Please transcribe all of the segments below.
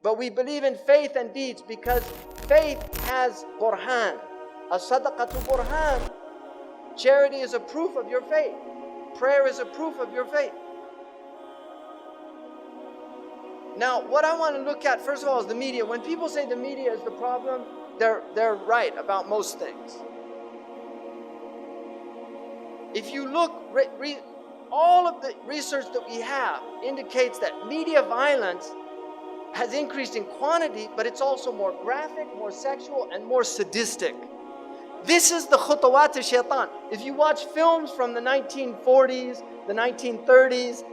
But we believe in faith and deeds because faith has burhan. As-sadaqatu burhan. Charity is a proof of your faith. Prayer is a proof of your faith. Now, what I want to look at, first of all, is the media. When people say the media is the problem, they're right about most things. If you look, all of the research that we have indicates that media violence has increased in quantity, but it's also more graphic, more sexual, and more sadistic. This is the khutawat of Shaitaan. If you watch films from the 1940s, the 1930s,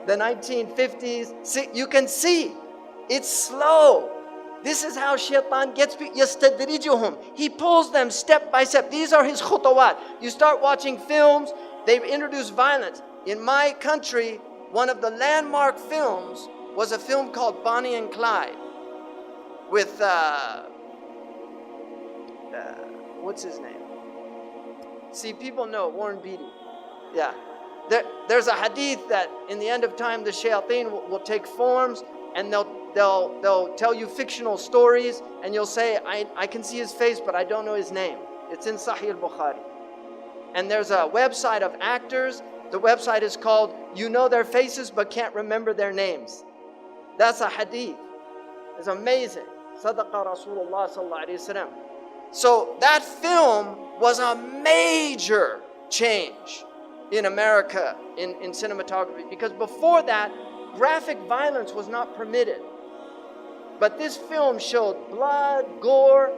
the 1950s, you can see it's slow. This is how Shaitaan gets people. Yastadrijuhum. He pulls them step by step. These are his khutawat. You start watching films, they've introduced violence. In my country, one of the landmark films was a film called Bonnie and Clyde with, what's his name? See, people know, Warren Beatty. Yeah. There's a hadith that in the end of time, the shayateen will take forms and they'll tell you fictional stories and you'll say, I can see his face, but I don't know his name. It's in Sahih al-Bukhari. And there's a website of actors. The website is called, You Know Their Faces But Can't Remember Their Names. That's a hadith. It's amazing. Sadaqa Rasulullah sallallahu alayhi wa sallam. So that film was a major change in America in cinematography, because before that, graphic violence was not permitted. But this film showed blood, gore.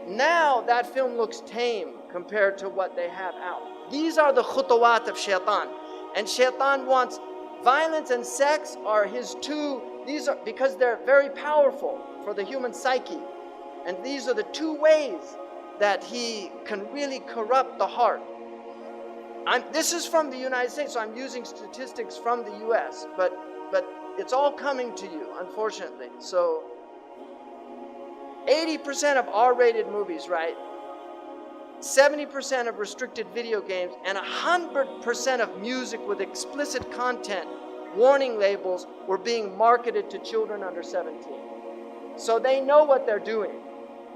Now that film looks tame compared to what they have out. These are the khutawat of Shaitaan. And Shaitaan wants violence and sex are his two, these are because they're very powerful for the human psyche. And these are the two ways that he can really corrupt the heart. This is from the United States, so I'm using statistics from the US, but it's all coming to you, unfortunately. So 80% of R-rated movies, right? 70% of restricted video games, and 100% of music with explicit content, warning labels, were being marketed to children under 17. So they know what they're doing.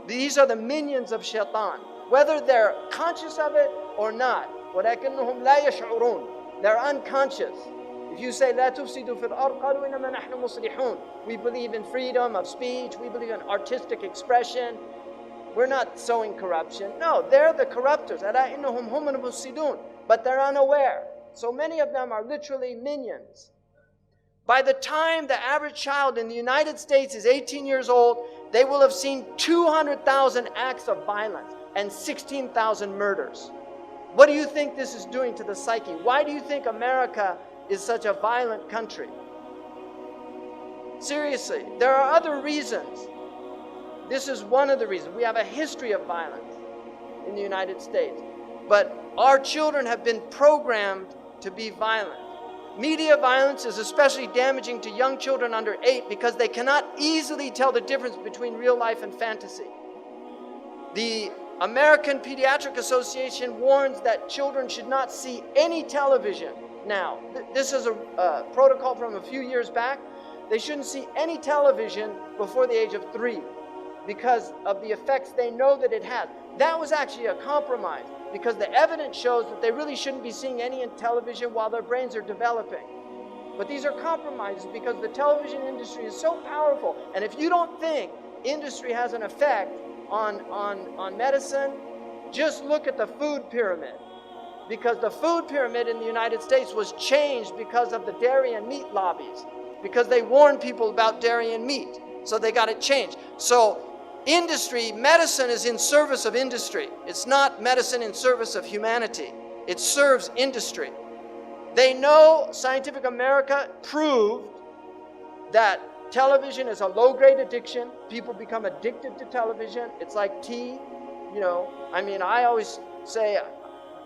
These are the minions of Shaitaan, whether they're conscious of it or not. وَلَكِنَّهُمْ لَا يَشْعُرُونَ. They're unconscious. If you say, لَا تُفْسِدُوا فِي الْأَرْضِ قَالُوا إِنَّمَا نَحْنُ مُصْلِحُونَ. We believe in freedom of speech. We believe in artistic expression. We're not sowing corruption. No, they're the corruptors. أَلَا إِنَّهُمْ هُمُ الْمُفْسِدُونَ. But they're unaware. So many of them are literally minions. By the time the average child in the United States is 18 years old, they will have seen 200,000 acts of violence and 16,000 murders. What do you think this is doing to the psyche? Why do you think America is such a violent country? Seriously, there are other reasons. This is one of the reasons. We have a history of violence in the United States. But our children have been programmed to be violent. Media violence is especially damaging to young children under 8 because they cannot easily tell the difference between real life and fantasy. The American Pediatric Association warns that children should not see any television now. This is a protocol from a few years back. They shouldn't see any television before the age of 3 because of the effects they know that it has. That was actually a compromise because the evidence shows that they really shouldn't be seeing any television while their brains are developing. But these are compromises because the television industry is so powerful. And if you don't think industry has an effect on medicine, just look at the food pyramid. Because the food pyramid in the United States was changed because of the dairy and meat lobbies. Because they warned people about dairy and meat. So they got it changed. So industry, medicine is in service of industry. It's not medicine in service of humanity. It serves industry. They know Scientific America proved that television is a low-grade addiction. People become addicted to television. It's like tea, you know. I mean, I always say,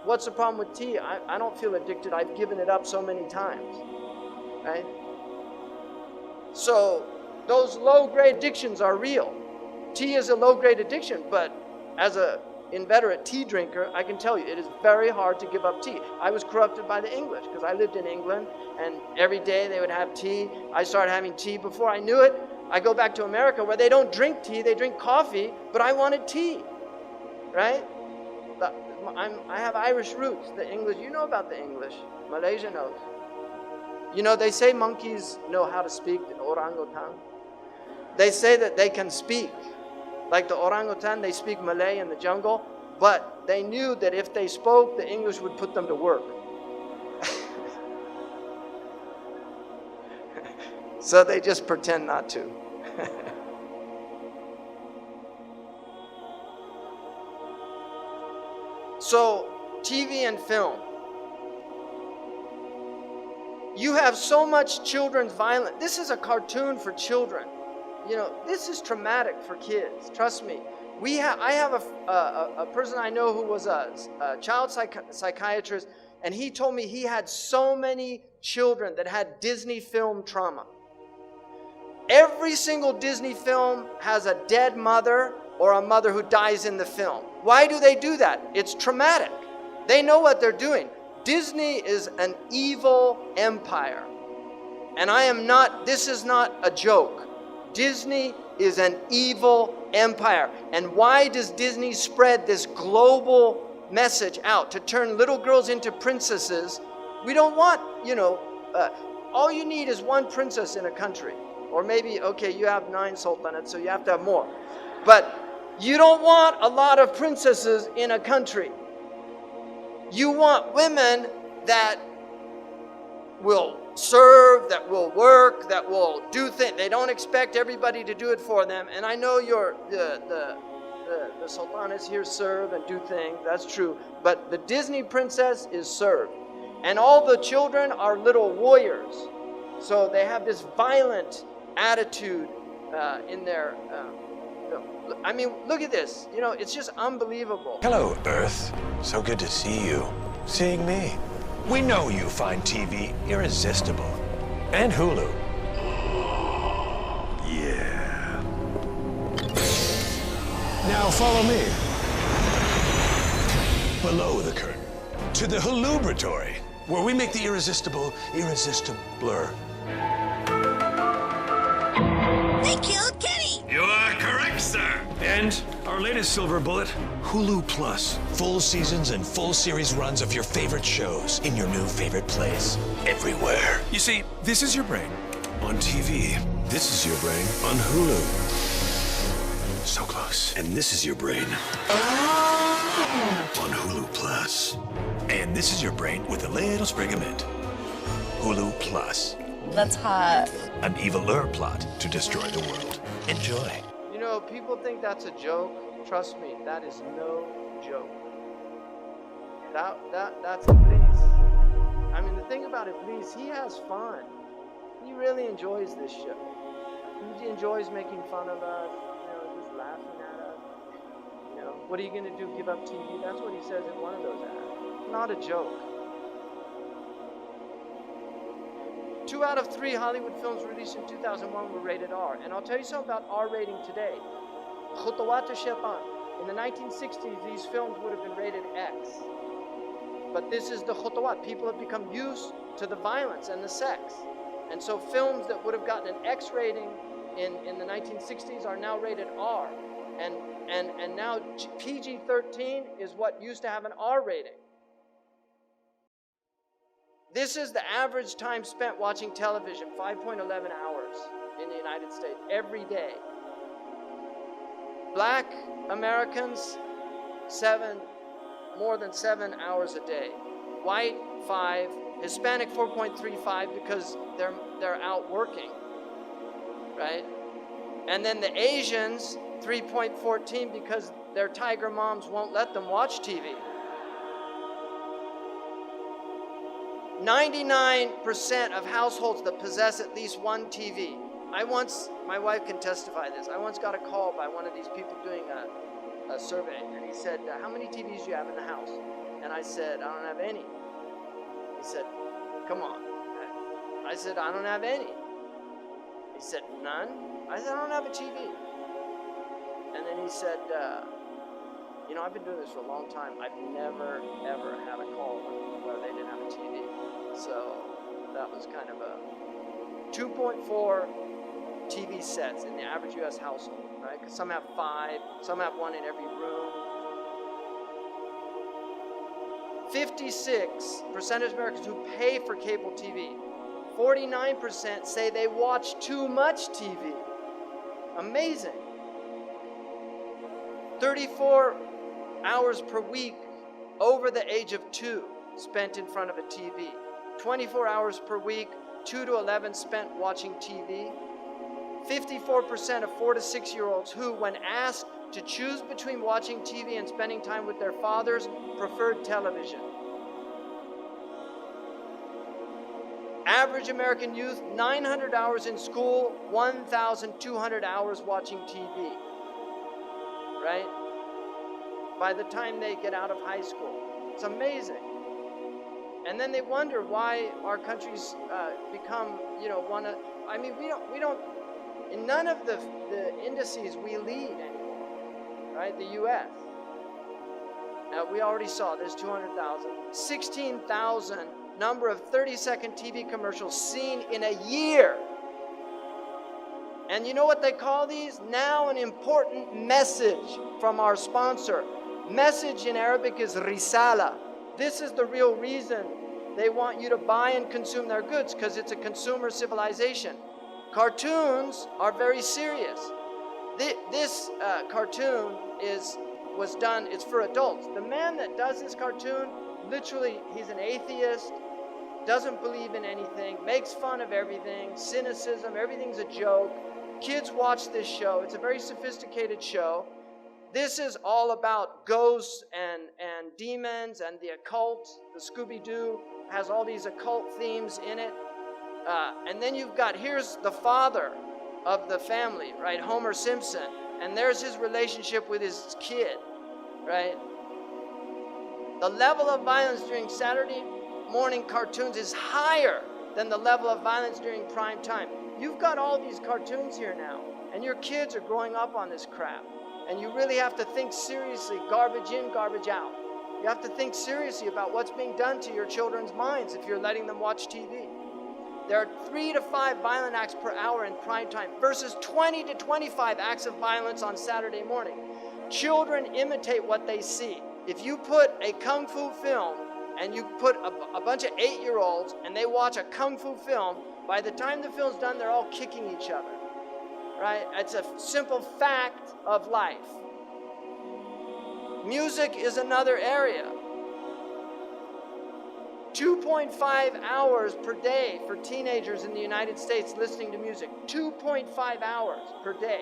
what's the problem with tea? I don't feel addicted. I've given it up so many times, right? So those low-grade addictions are real. Tea is a low-grade addiction, but as an inveterate tea drinker, I can tell you it is very hard to give up tea. I was corrupted by the English because I lived in England and every day they would have tea. I started having tea. Before I knew it, I go back to America where they don't drink tea, they drink coffee, but I wanted tea, right? I have Irish roots. The English, you know about the English. Malaysia knows. You know, they say monkeys know how to speak, the orangutan. They say that they can speak. Like the orangutan, they speak Malay in the jungle, but they knew that if they spoke, the English would put them to work. So they just pretend not to. So, TV and film. You have so much children's violence. This is a cartoon for children. You know, this is traumatic for kids. Trust me. I have a person I know who was a child psychiatrist, and he told me he had so many children that had Disney film trauma. Every single Disney film has a dead mother or a mother who dies in the film. Why do they do that? It's traumatic. They know what they're doing. Disney is an evil empire. And this is not a joke. Disney is an evil empire. And why does Disney spread this global message out to turn little girls into princesses? We don't want, all you need is one princess in a country. Or maybe, okay, you have 9 sultanates, so you have to have more. But you don't want a lot of princesses in a country. You want women that will serve, that will work, that will do things. They don't expect everybody to do it for them. And I know the sultanas here serve and do things. That's true. But the Disney princess is served. And all the children are little warriors. So they have this violent attitude in their... I mean, look at this. You know, it's just unbelievable. Hello, Earth. So good to see you. Seeing me. We know you find TV irresistible. And Hulu. Yeah. Now follow me. Below the curtain. To the Hulubratory, where we make the irresistible irresistibler. They killed Kenny! You are correct, sir. And our latest silver bullet, Hulu Plus. Full seasons and full series runs of your favorite shows in your new favorite place. Everywhere. You see, this is your brain on TV. This is your brain on Hulu. So close. And this is your brain on Hulu Plus. And this is your brain with a little sprig of mint. Hulu Plus. That's hot. An eviler plot to destroy the world. Enjoy. You know, people think that's a joke. Trust me, that is no joke. That's Iblis. I mean, the thing about Iblis, he has fun. He really enjoys this show. He enjoys making fun of us, just laughing at us. What are you going to do, give up TV? That's what he says in one of those ads. Not a joke. 2 out of 3 Hollywood films released in 2001 were rated R. And I'll tell you something about R rating today. Shaitaan. In the 1960s, these films would have been rated X. But this is the khutawat. People have become used to the violence and the sex. And so films that would have gotten an X rating in the 1960s are now rated R. And now PG-13 is what used to have an R rating. This is the average time spent watching television, 5.11 hours in the United States, every day. Black Americans, more than 7 hours a day. White, 5. Hispanic, 4.35 because they're out working, right? And then the Asians, 3.14 because their tiger moms won't let them watch TV. 99% of households that possess at least one TV. My wife can testify this. I once got a call by one of these people doing a survey, and he said, how many TVs do you have in the house? And I said, I don't have any. He said, come on. I said, I don't have any. He said, none? I said, I don't have a TV. And then he said, I've been doing this for a long time. I've never, ever had a call where they didn't have a TV. So that was kind of a 2.4 TV sets in the average U.S. household, right? Because some have 5, some have 1 in every room. 56% of Americans who pay for cable TV. 49% say they watch too much TV. Amazing. 34 hours per week over the age of 2 spent in front of a TV. 24 hours per week, 2 to 11 spent watching TV. 54% of 4 to 6-year-olds who, when asked to choose between watching TV and spending time with their fathers, preferred television. Average American youth, 900 hours in school, 1,200 hours watching TV. Right? By the time they get out of high school. It's amazing. And then they wonder why our country's become, we don't, in none of the indices we lead anymore, right? The U.S. We already saw there's 200,000. 16,000 number of 30-second TV commercials seen in a year. And you know what they call these? Now an important message from our sponsor. Message in Arabic is risala. This is the real reason they want you to buy and consume their goods, because it's a consumer civilization. Cartoons are very serious. This cartoon was done, it's for adults. The man that does this cartoon, literally, he's an atheist, doesn't believe in anything, makes fun of everything, cynicism, everything's a joke. Kids watch this show. It's a very sophisticated show. This is all about ghosts and demons and the occult. The Scooby-Doo has all these occult themes in it. And then you've got, here's the father of the family, right? Homer Simpson. And there's his relationship with his kid, right? The level of violence during Saturday morning cartoons is higher than the level of violence during prime time. You've got all these cartoons here now, and your kids are growing up on this crap. And you really have to think seriously, garbage in, garbage out. You have to think seriously about what's being done to your children's minds if you're letting them watch TV. There are 3 to 5 violent acts per hour in prime time versus 20 to 25 acts of violence on Saturday morning. Children imitate what they see. If you put a kung fu film and you put a bunch of 8-year-olds and they watch a kung fu film, by the time the film's done, they're all kicking each other. Right? It's a simple fact of life. Music is another area. 2.5 hours per day for teenagers in the United States listening to music. 2.5 hours per day.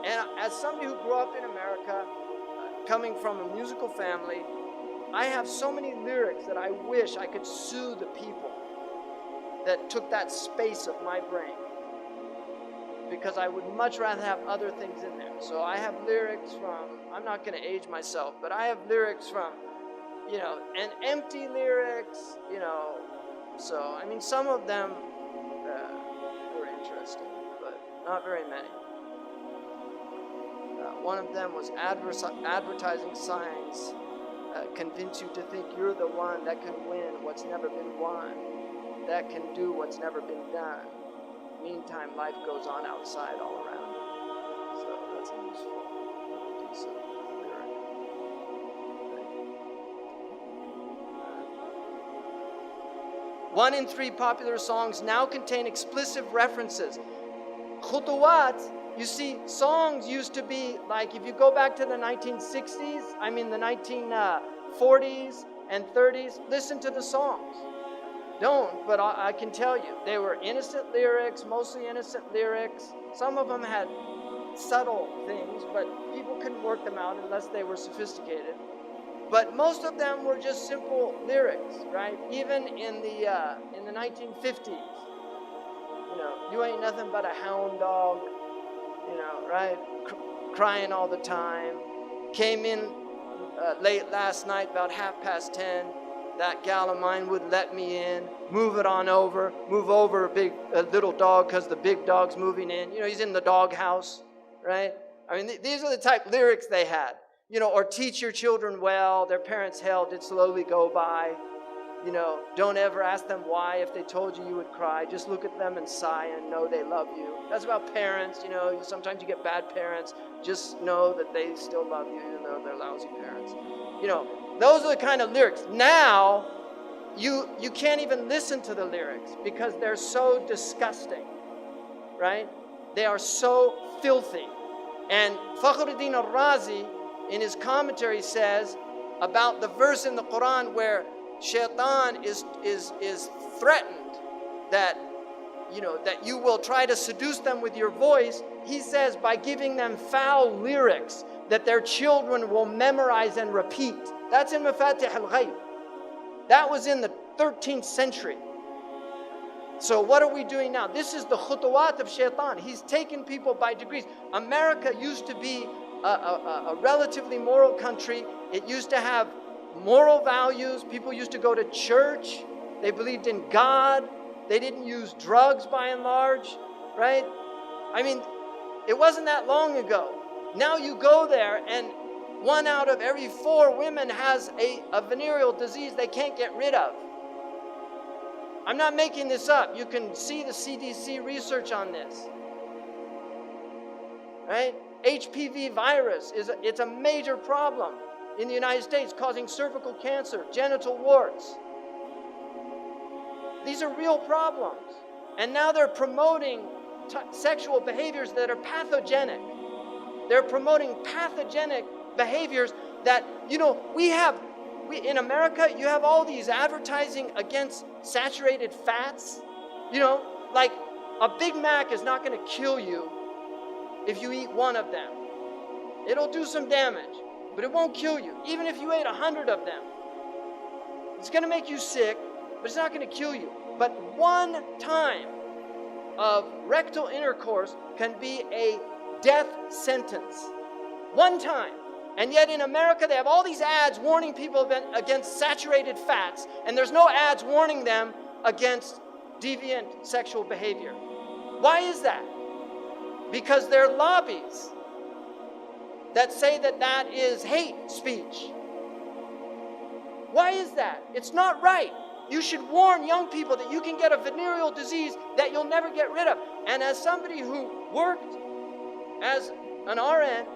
And as somebody who grew up in America, coming from a musical family, I have so many lyrics that I wish I could sue the people that took that space of my brain, because I would much rather have other things in there. So I have lyrics from, I'm not going to age myself, but I have lyrics from, and empty lyrics, so, I mean, some of them were interesting, but not very many. One of them was advertising signs convince you to think you're the one that can win what's never been won, that can do what's never been done. Meantime, life goes on outside all around you. So that's a useful, decent lyric. One in 3 popular songs now contain explicit references. Khutuwat, you see, songs used to be like, if you go back to the 1960s, the 1940s and 30s, listen to the songs. Don't, but I can tell you, they were innocent lyrics, mostly innocent lyrics. Some of them had subtle things, but people couldn't work them out unless they were sophisticated. But most of them were just simple lyrics, right? Even in the 1950s, you ain't nothing but a hound dog, right? Crying all the time. Came in late last night, about 10:30. That gal of mine would let me in. Move it on over. Move over a little dog because the big dog's moving in. He's in the doghouse, right? These are the type lyrics they had. Or teach your children well. Their parents' hell did slowly go by. You know, don't ever ask them why. If they told you, you would cry. Just look at them and sigh and know they love you. That's about parents. You know, sometimes you get bad parents. Just know that they still love you, even though they're lousy parents. You know, those are the kind of lyrics. Now, you can't even listen to the lyrics because they're so disgusting, right? They are so filthy. And Fakhruddin al-Razi, in his commentary, says about the verse in the Quran where Shaitaan is threatened that, you know, that you will try to seduce them with your voice. He says by giving them foul lyrics that their children will memorize and repeat. That's in Mafatih al-Ghayb. That was in the 13th century. So what are we doing now? This is the khutuwat of Shaitaan. He's taken people by degrees. America used to be a relatively moral country. It used to have moral values. People used to go to church. They believed in God. They didn't use drugs by and large, right? I mean, it wasn't that long ago. Now you go there and 1 out of every 4 women has a venereal disease they can't get rid of. I'm not making this up. You can see the CDC research on this, right? HPV virus it's a major problem in the United States, causing cervical cancer, genital warts. These are real problems. And now they're promoting sexual behaviors that are pathogenic. They're promoting pathogenic behaviors that, you know, in America, you have all these advertising against saturated fats. You know, like a Big Mac is not going to kill you if you eat 1 of them. It'll do some damage, but it won't kill you. Even if you ate 100 of them, it's going to make you sick, but it's not going to kill you. But 1 time of rectal intercourse can be a death sentence. 1 time. And yet in America, they have all these ads warning people against saturated fats, and there's no ads warning them against deviant sexual behavior. Why is that? Because there are lobbies that say that that is hate speech. Why is that? It's not right. You should warn young people that you can get a venereal disease that you'll never get rid of. And as somebody who worked as an RN,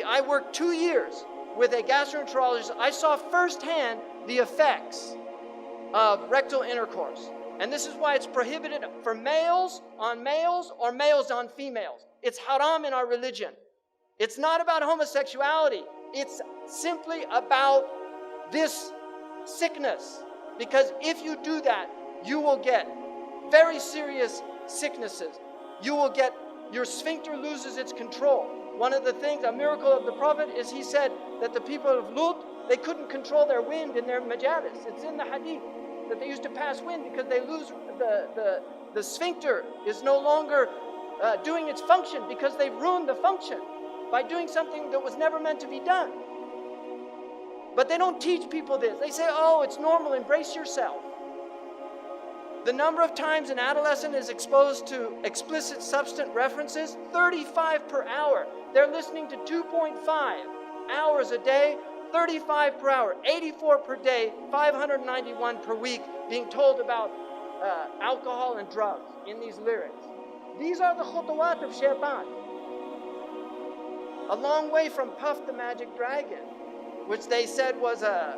I worked 2 years with a gastroenterologist. I saw firsthand the effects of rectal intercourse. And this is why it's prohibited for males on males or males on females. It's haram in our religion. It's not about homosexuality. It's simply about this sickness. Because if you do that, you will get very serious sicknesses. Your sphincter loses its control. One of the things, a miracle of the Prophet, is he said that the people of Lut, they couldn't control their wind in their majalis. It's in the hadith that they used to pass wind because they lose the sphincter is no longer doing its function because they've ruined the function by doing something that was never meant to be done. But they don't teach people this. They say, oh, it's normal, embrace yourself. The number of times an adolescent is exposed to explicit substance references, 35 per hour. They're listening to 2.5 hours a day, 35 per hour, 84 per day, 591 per week, being told about alcohol and drugs in these lyrics. These are the khutuwat of Shaitaan. A long way from Puff the Magic Dragon, which they said was a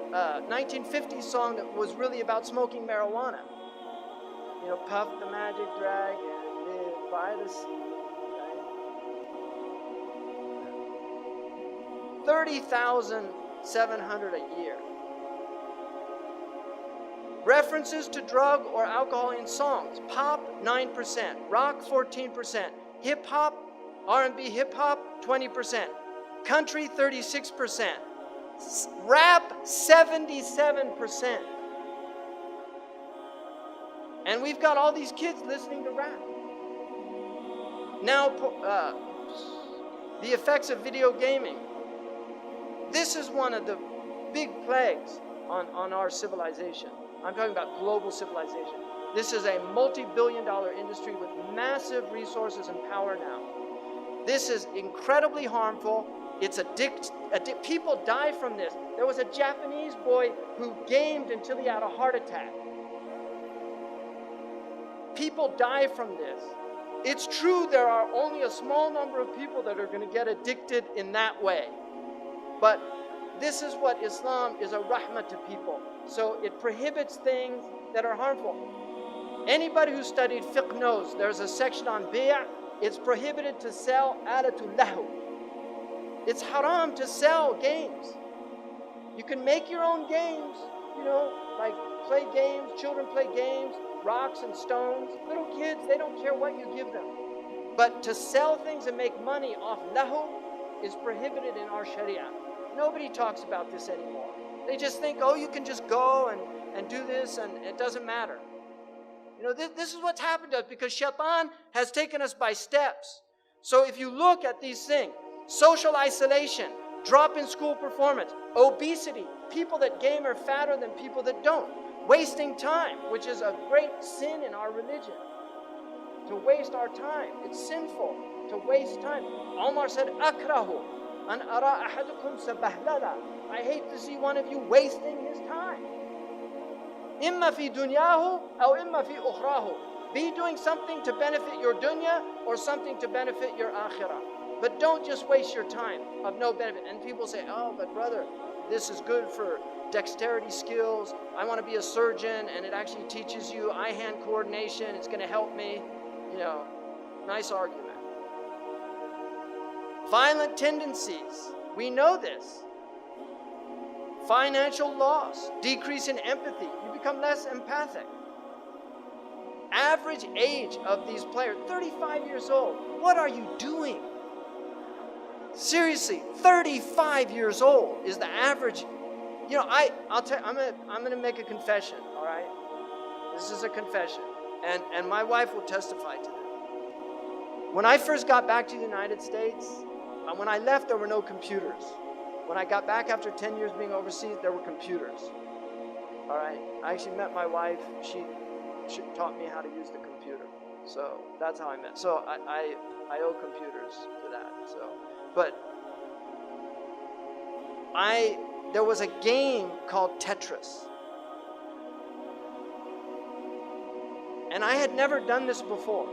1950s song that was really about smoking marijuana. You know, Puff the Magic Dragon, live by the sea. Right? 30,700 a year. References to drug or alcohol in songs. Pop, 9%. Rock, 14%. Hip-hop, R&B hip-hop, 20%. Country, 36%. Rap, 77%. And we've got all these kids listening to rap. Now, the effects of video gaming. This is one of the big plagues on our civilization. I'm talking about global civilization. This is a multi-billion-dollar industry with massive resources and power now. This is incredibly harmful. It's people die from this. There was a Japanese boy who gamed until he had a heart attack. People die from this. It's true there are only a small number of people that are going to get addicted in that way. But this is what Islam is, a rahmah to people. So it prohibits things that are harmful. Anybody who studied fiqh knows there's a section on bay'. It's prohibited to sell alatul lahu. It's haram to sell games. You can make your own games, like play games, children play games, rocks and stones. Little kids, they don't care what you give them. But to sell things and make money off lahu is prohibited in our sharia. Nobody talks about this anymore. They just think, oh, you can just go and do this and it doesn't matter. This is what's happened to us because Shaitaan has taken us by steps. So if you look at these things, social isolation, drop in school performance, obesity, people that game are fatter than people that don't, wasting time, which is a great sin in our religion, to waste our time. It's sinful to waste time. Omar said, akrahu an ara ahadukum sabahlala. I hate to see one of you wasting his time. Imma fi dunyahu aw imma fi ukhrahu. Be doing something to benefit your dunya or something to benefit your akhirah. But don't just waste your time of no benefit. And people say, oh, but brother, this is good for dexterity skills. I want to be a surgeon and it actually teaches you eye-hand coordination. It's going to help me. Nice argument. Violent tendencies. We know this. Financial loss, decrease in empathy. You become less empathic. Average age of these players, 35 years old. What are you doing? Seriously, 35 years old is the average. I'll tell you, I'm gonna make a confession, all right? This is a confession. And my wife will testify to this. When I first got back to the United States, when I left, there were no computers. When I got back after 10 years being overseas, there were computers. All right? I actually met my wife. She taught me how to use the computer. So that's how I met. So I owe computers to that. But there was a game called Tetris. And I had never done this before.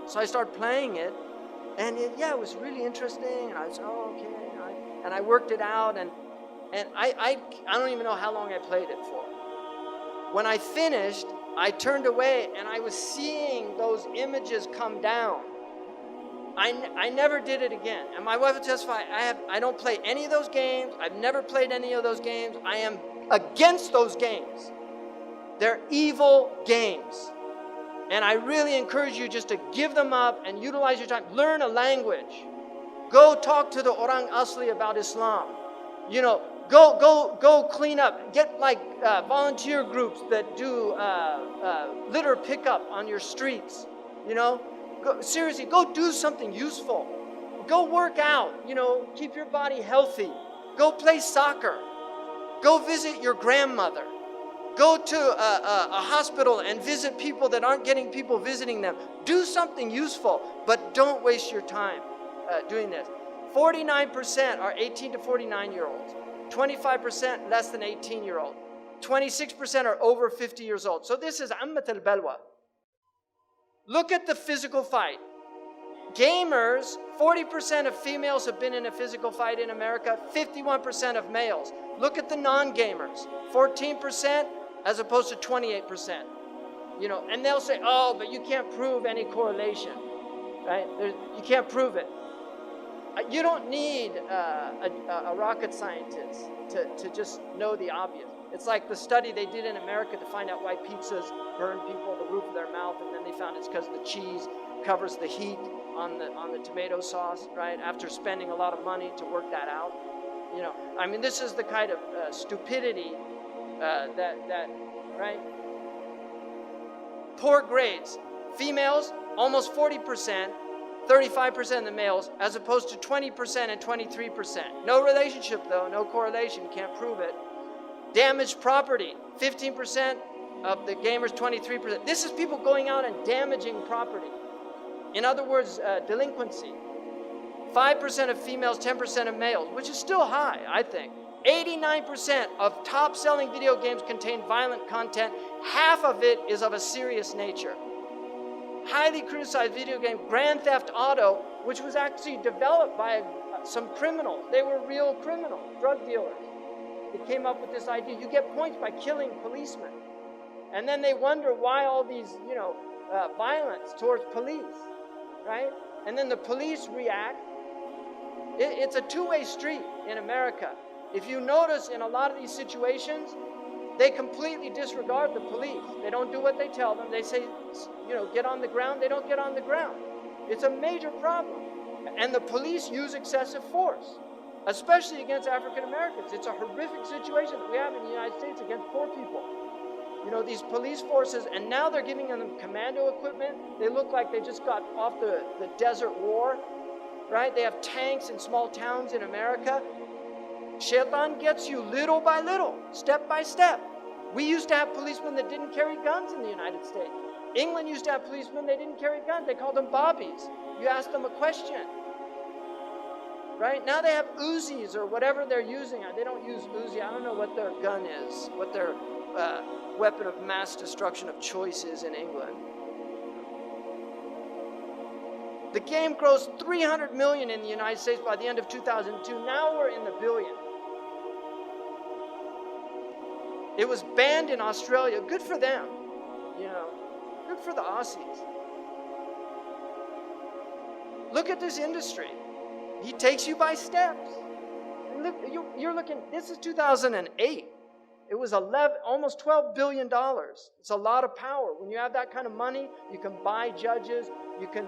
So I started playing it. And it was really interesting. And I was, oh, okay. And I worked it out, and I don't even know how long I played it for. When I finished, I turned away, and I was seeing those images come down. I never did it again. And my wife will testify, I don't play any of those games. I've never played any of those games. I am against those games. They're evil games. And I really encourage you just to give them up and utilize your time. Learn a language. Go talk to the Orang Asli about Islam. Go clean up. Get volunteer groups that do litter pickup on your streets. Seriously, go do something useful. Go work out. Keep your body healthy. Go play soccer. Go visit your grandmother. Go to a hospital and visit people that aren't getting people visiting them. Do something useful, but don't waste your time doing this. 49% are 18 to 49-year-olds. 25% less than 18-year-old. 26% are over 50 years old. So this is ammat al-balwa. Look at the physical fight. Gamers, 40% of females have been in a physical fight in America, 51% of males. Look at the non-gamers, 14% as opposed to 28%. And they'll say, oh, but you can't prove any correlation, right? You can't prove it. You don't need a rocket scientist to just know the obvious. It's like the study they did in America to find out why pizzas burn people the roof of their mouth, and then they found it's because the cheese covers the heat on the tomato sauce, right? After spending a lot of money to work that out. This is the kind of stupidity that, right? Poor grades. Females, almost 40%. 35% of the males, as opposed to 20% and 23%. No relationship though, no correlation, can't prove it. Damaged property, 15% of the gamers, 23%. This is people going out and damaging property. In other words, delinquency. 5% of females, 10% of males, which is still high, I think. 89% of top-selling video games contain violent content. Half of it is of a serious nature. Highly criticized video game Grand Theft Auto, which was actually developed by some criminals. They were real criminals, drug dealers. They came up with this idea. You get points by killing policemen. And then they wonder why all these, violence towards police, right? And then the police react. It's a two-way street in America. If you notice in a lot of these situations, they completely disregard the police. They don't do what they tell them. They say, get on the ground. They don't get on the ground. It's a major problem. And the police use excessive force, especially against African Americans. It's a horrific situation that we have in the United States against poor people. These police forces, and now they're giving them commando equipment. They look like they just got off the desert war, right? They have tanks in small towns in America. Shaitaan gets you little by little, step by step. We used to have policemen that didn't carry guns in the United States. England used to have policemen, they didn't carry guns. They called them bobbies. You asked them a question. Right? Now they have Uzis or whatever they're using. They don't use Uzi. I don't know what their gun is, what their weapon of mass destruction of choice is in England. The game grossed $300 million in the United States by the end of 2002. Now we're in the billions. It was banned in Australia. Good for them. Good for the Aussies. Look at this industry. He takes you by steps. And look, you're looking, this is 2008. It was almost $12 billion. It's a lot of power. When you have that kind of money, you can buy judges, you can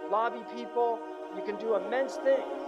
lobby people, you can do immense things.